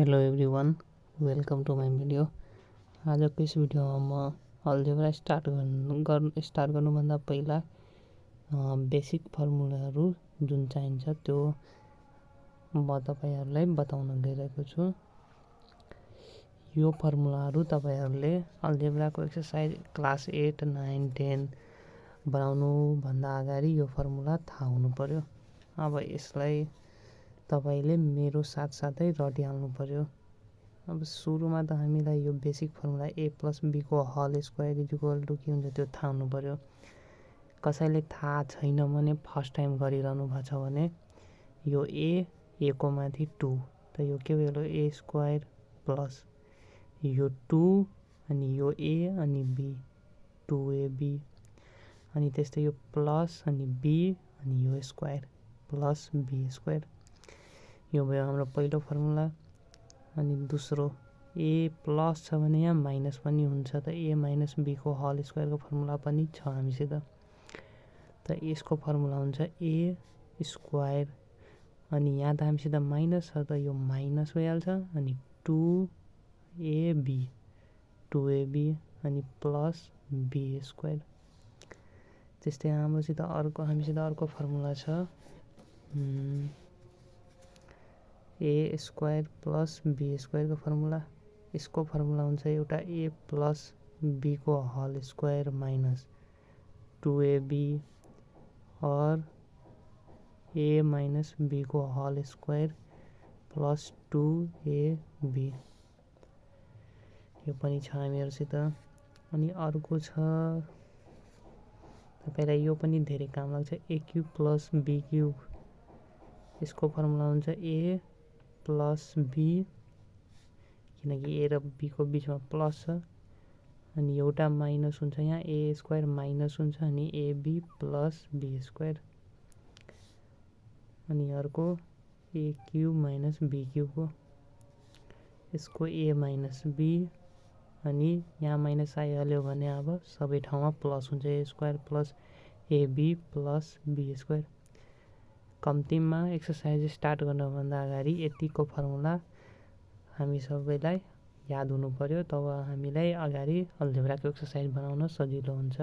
Hello everyone, welcome to my video. आजको यस भिडियोमा म अल्जेब्रा स्टार्ट गर्नुभन्दा पहिला बेसिक फर्मुलाहरू जुन चाहिन्छ त्यो म तपाईहरुलाई बताउन गइरहेको छु। यो फर्मुलाहरू तपाईहरुले अल्जेब्राको एक्सरसाइज क्लास 8, 9, 10 बनाउनु भन्दा अगाडि यो फर्मुला थाहा हुनु पर्यो। अब यसलाई तपाईले मेरो साथसाथै रटिहाल्नु पर्यो। अब सुरुमा त हामीलाई यो बेसिक फर्मुला a + b को होल स्क्वायर = के हुन्छ त्यो थाहा हुनु पर्यो। कसैले थाहा छैन भने फर्स्ट टाइम गरिरहनु भएको छ भने यो a को माथि 2 त यो के भयो a² प्लस यो 2 अनि यो a अनि b 2ab अनि त्यस्तै यो प्लस अनि b अनि यो स्क्वायर प्लस b²। यो भयो हाम्रो पहिलो फर्मुला। अनि दोस्रो a प्लस छ भने यहाँ माइनस पनि हुन्छ त a - b को होल स्क्वायर को फर्मुला पनि छ हामीसित। त यसको फर्मुला हुन्छ a² अनि यहाँ त हामीसित माइनस छ त यो माइनस भइहाल्छ अनि 2ab अनि प्लस b²। त्यस्तै हामीसित अर्को फर्मुला छ a² प्लस b² को फर्मुला। यसको फर्मुला हुन्छ एउटा a प्लस b को होल स्क्वायर माइनस 2ab और a - b को होल स्क्वायर प्लस 2ab। यो पनि छ हामीहरुसित। अनि अर्को छ तपाईलाई यो पनि धेरै काम लाग्छ a³ प्लस b³। यसको फर्मुला हुन्छ a प्लस b किनकि a र b को बीचमा प्लस छ अनि एउटा माइनस हुन्छ यहाँ a² माइनस हुन्छ अनि ab प्लस b²। अनि अर्को a³ माइनस b³ को यसको a - b अनि यहाँ माइनस आइहाल्यो भने अब सबै ठाउँमा प्लस हुन्छ a² plus ab plus b²। कम्तीमा एक्सरसाइज स्टार्ट गर्नुभन्दा अगाडि यतिको फर्मुला हामी सबैलाई याद हुनु पर्यो, तब हामीलाई अगाडि अल्जेब्राको एक्सरसाइज बनाउन सजिलो हुन्छ।